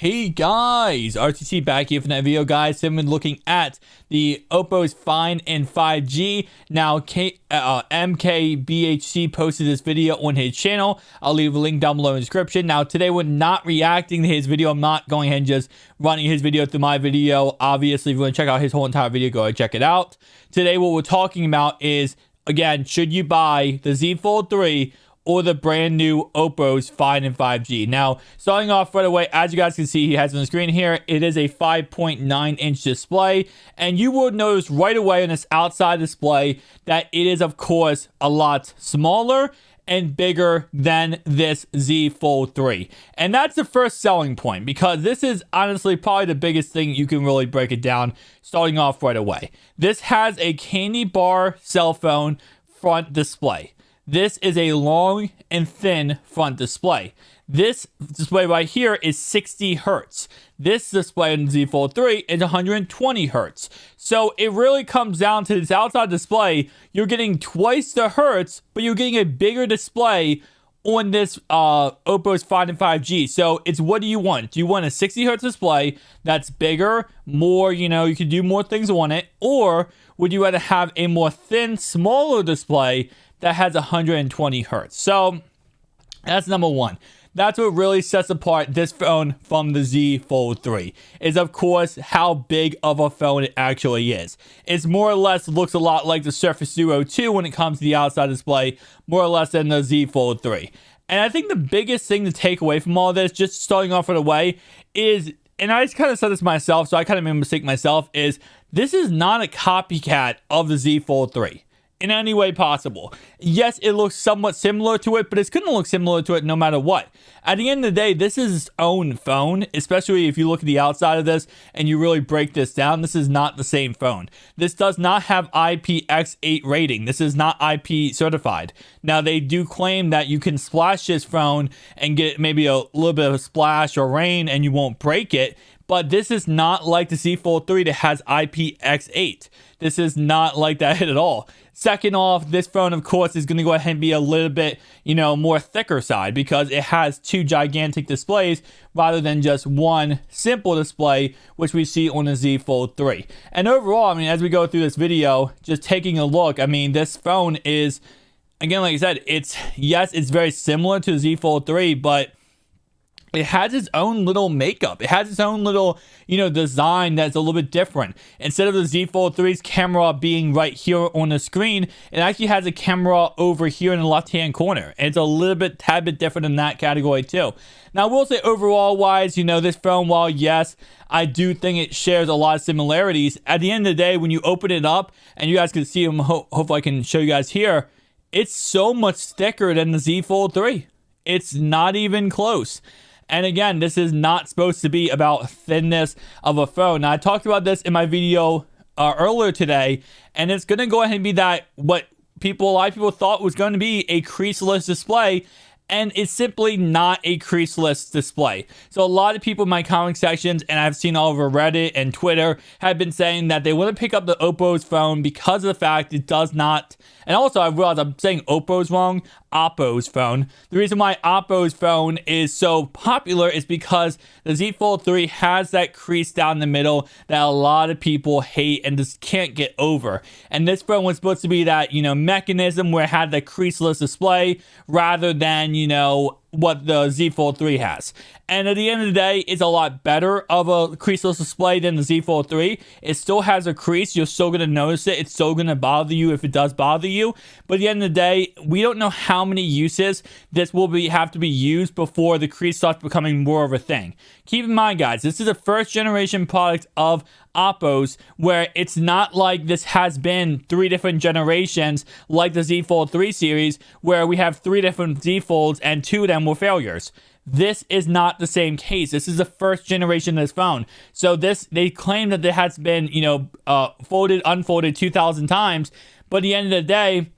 Hey guys, RTC back here for that video, guys. I've been looking at the Oppo's Find in 5G. Now, MKBHC posted this video on his channel. I'll leave a link down below in the description. Now, today we're not reacting to his video. I'm not going ahead and just running his video through my video. Obviously, if you want to check out his whole entire video, go ahead and check it out. Today, what we're talking about is, again, should you buy the Z Fold 3 or the brand new Oppo's Find in 5G. Now, starting off right away, as you guys can see, he has on the screen here, it is a 5.9-inch display, and you will notice right away on this outside display that it is, of course, a lot smaller and bigger than this Z Fold 3. And that's the first selling point, because this is honestly probably the biggest thing you can really break it down starting off right away. This has a candy bar cell phone front display. This is a long and thin front display. This display right here is 60 hertz. This display in the Z Fold 3 is 120 hertz. So it really comes down to this outside display. You're getting twice the hertz, but you're getting a bigger display on this Oppo's Find in 5G. So it's, what do you want? Do you want a 60 hertz display that's bigger, more, you can do more things on it? Or would you rather have a more thin, smaller display that has 120 hertz? So that's number one. That's what really sets apart this phone from the Z Fold 3, is of course how big of a phone it actually is. It's more or less looks a lot like the Surface Duo 2 when it comes to the outside display, more or less than the Z Fold 3. And I think the biggest thing to take away from all this, just starting off right away, is, and I just kind of said this myself, so I kind of made a mistake myself, is this is not a copycat of the Z Fold 3. In any way possible. Yes, it looks somewhat similar to it, but it's going to look similar to it no matter what. At the end of the day, this is its own phone, especially if you look at the outside of this and you really break this down. This is not the same phone. This does not have IPX8 rating. This is not IP certified. Now, they do claim that you can splash this phone and get maybe a little bit of a splash or rain and you won't break it. But this is not like the Z Fold 3 that has IPX8. This is not like that at all. Second off, this phone, of course, is going to go ahead and be a little bit, more thicker side, because it has two gigantic displays rather than just one simple display, which we see on the Z Fold 3. And overall, as we go through this video, just taking a look, this phone is, again, like I said, it's very similar to the Z Fold 3, but it has its own little makeup. It has its own little, design that's a little bit different. Instead of the Z Fold 3's camera being right here on the screen, it actually has a camera over here in the left-hand corner. And it's a tad bit different in that category too. Now, I will say overall wise, this phone, while yes, I do think it shares a lot of similarities, at the end of the day, when you open it up, and you guys can see them, hopefully I can show you guys here, it's so much thicker than the Z Fold 3. It's not even close. And again, this is not supposed to be about thinness of a phone. Now, I talked about this in my video earlier today, and it's going to go ahead and be that what a lot of people thought was going to be a creaseless display, and it's simply not a creaseless display. So a lot of people in my comment sections, and I've seen all over Reddit and Twitter, have been saying that they want to pick up the Oppo's phone because of the fact it does not, and also I realized I'm saying Oppo's wrong, Oppo's phone. The reason why Oppo's phone is so popular is because the Z Fold 3 has that crease down the middle that a lot of people hate and just can't get over. And this phone was supposed to be that, mechanism where it had the creaseless display rather than, what the Z Fold 3 has. And at the end of the day, it's a lot better of a creaseless display than the Z Fold 3. It still has a crease. You're still going to notice it. It's still going to bother you if it does bother you. But at the end of the day, we don't know how many uses this will have to be used before the crease starts becoming more of a thing. Keep in mind, guys, this is a first generation product of Oppo's, where it's not like this has been 3 different generations like the Z Fold 3 series, where we have 3 different Z Folds and 2 of them were failures. This is not the same case. This is the first generation of this phone. So they claim that it has been, folded, unfolded 2,000 times. But at the end of the day,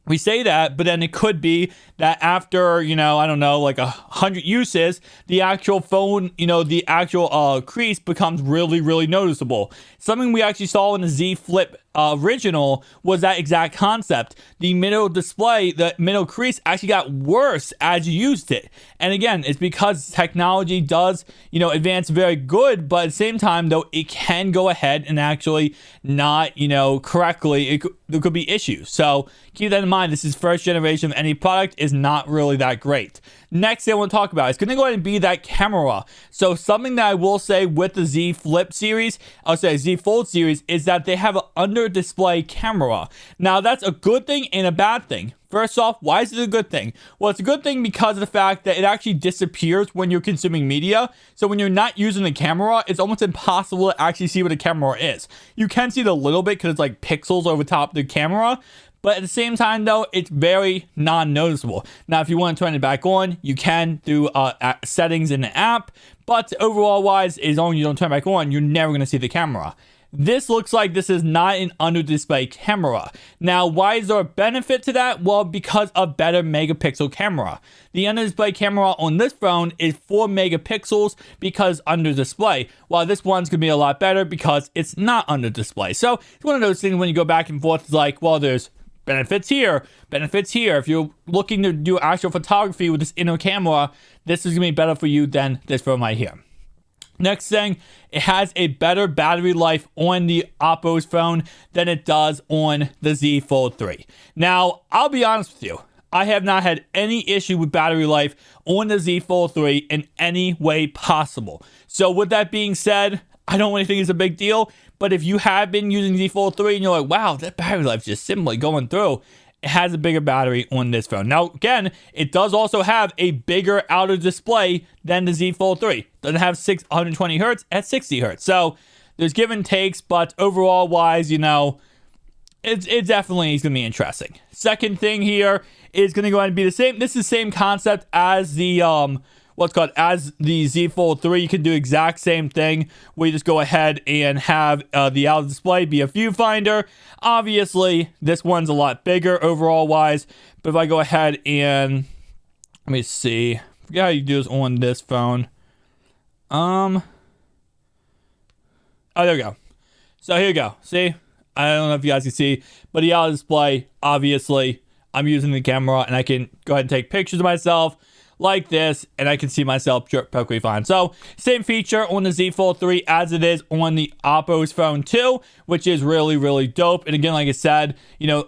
we say that, but then it could be that after, I don't know, like 100 uses, the actual phone, the actual crease becomes really, really noticeable. Something we actually saw in the Z Flip original was that exact concept. The middle display, the middle crease actually got worse as you used it. And again, it's because technology does, advance very good, but at the same time, though, it can go ahead and actually not, correctly. There could be issues. So keep that in mind. This is first generation of any product, is not really that great. Next thing I want to talk about is going to go ahead and be that camera. So something that I will say with the Z Flip series, I'll say Z Fold series, is that they have an under display camera. Now that's a good thing and a bad thing. First off, why is it a good thing? Well, it's a good thing because of the fact that it actually disappears when you're consuming media. So when you're not using the camera, it's almost impossible to actually see what a camera is. You can see it a little bit because it's like pixels over top of the camera. But at the same time, though, it's very non-noticeable. Now, if you want to turn it back on, you can through settings in the app. But overall wise, as long as you don't turn it back on, you're never going to see the camera. This looks like this is not an under-display camera. Now, why is there a benefit to that? Well, because of better megapixel camera. The under-display camera on this phone is 4 megapixels because under-display, while this one's going to be a lot better because it's not under-display. So it's one of those things when you go back and forth, it's like, well, there's benefits here, benefits here. If you're looking to do actual photography with this inner camera, this is going to be better for you than this phone right here. Next thing, it has a better battery life on the Oppo's phone than it does on the Z Fold 3. Now, I'll be honest with you. I have not had any issue with battery life on the Z Fold 3 in any way possible. So with that being said, I don't really think it's a big deal. But if you have been using Z Fold 3 and you're like, wow, that battery life is just simply going through, it has a bigger battery on this phone. Now, again, it does also have a bigger outer display than the Z Fold 3. Doesn't have 620 hertz at 60 hertz. So there's give and takes, but overall wise, it definitely is going to be interesting. Second thing here is going to go ahead and be the same. This is the same concept as the as the Z Fold 3. You can do exact same thing where you just go ahead and have the outer display be a viewfinder. Obviously, this one's a lot bigger overall wise, but if I go ahead and let me see, I forget how you do this on this phone. Oh, there we go. So here you go. See, I don't know if you guys can see, but the outer display, obviously, I'm using the camera and I can go ahead and take pictures of myself like this, and I can see myself perfectly fine. So, same feature on the Z Fold 3 as it is on the Oppo's phone 2, which is really, really dope. And again, like I said,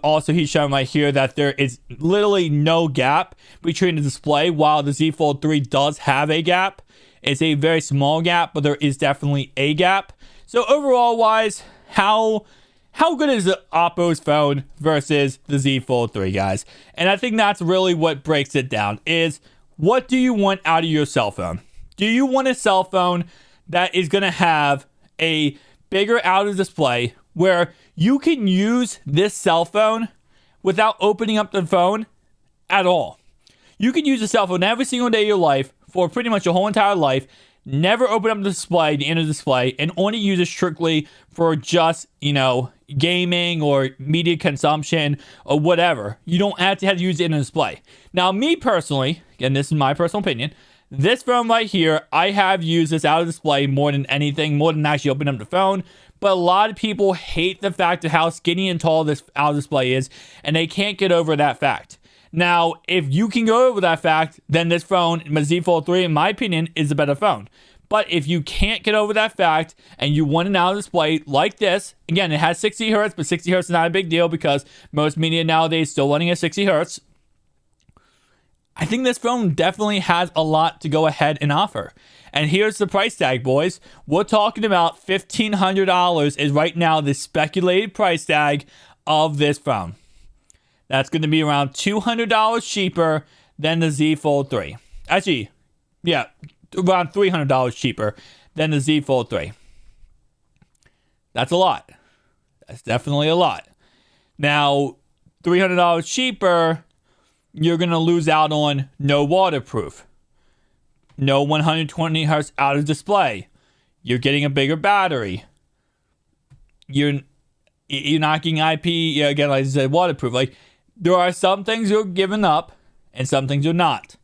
also he's showing right here that there is literally no gap between the display, while the Z Fold 3 does have a gap. It's a very small gap, but there is definitely a gap. So, overall wise, how good is the Oppo's phone versus the Z Fold 3, guys? And I think that's really what breaks it down is, what do you want out of your cell phone? Do you want a cell phone that is going to have a bigger outer display where you can use this cell phone without opening up the phone at all? You can use a cell phone every single day of your life for pretty much your whole entire life, never open up the display, the inner display, and only use it strictly for just, gaming or media consumption or whatever. You don't have to use the inner display. Now, me personally, again, this is my personal opinion, this phone right here, I have used this outer display more than anything, more than actually opening up the phone. But a lot of people hate the fact of how skinny and tall this outer display is, and they can't get over that fact. Now, if you can go over that fact, then this phone, my Z Fold 3, in my opinion, is a better phone. But if you can't get over that fact and you want an outer display like this, again, it has 60 hertz, but 60 hertz is not a big deal because most media nowadays still running at 60 hertz. I think this phone definitely has a lot to go ahead and offer. And here's the price tag, boys. We're talking about $1,500 is right now the speculated price tag of this phone. That's going to be around $200 cheaper than the Z Fold 3. Actually, yeah, around $300 cheaper than the Z Fold 3. That's a lot. That's definitely a lot. Now, $300 cheaper, you're going to lose out on no waterproof, no 120 hertz outer display. You're getting a bigger battery. You're not getting IP, again, like I said, waterproof. Like, there are some things you're giving up and some things you're not.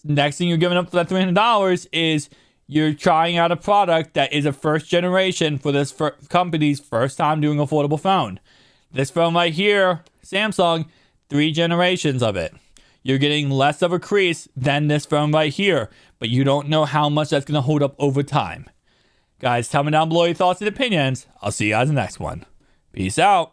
Next thing you're giving up for that $300 is You're trying out a product that is a first generation for this company's first time doing affordable phone. This phone right here, Samsung, 3 generations of it. You're getting less of a crease than this phone right here, but you don't know how much that's going to hold up over time. Guys, tell me down below your thoughts and opinions. I'll see you guys in the next one. Peace out.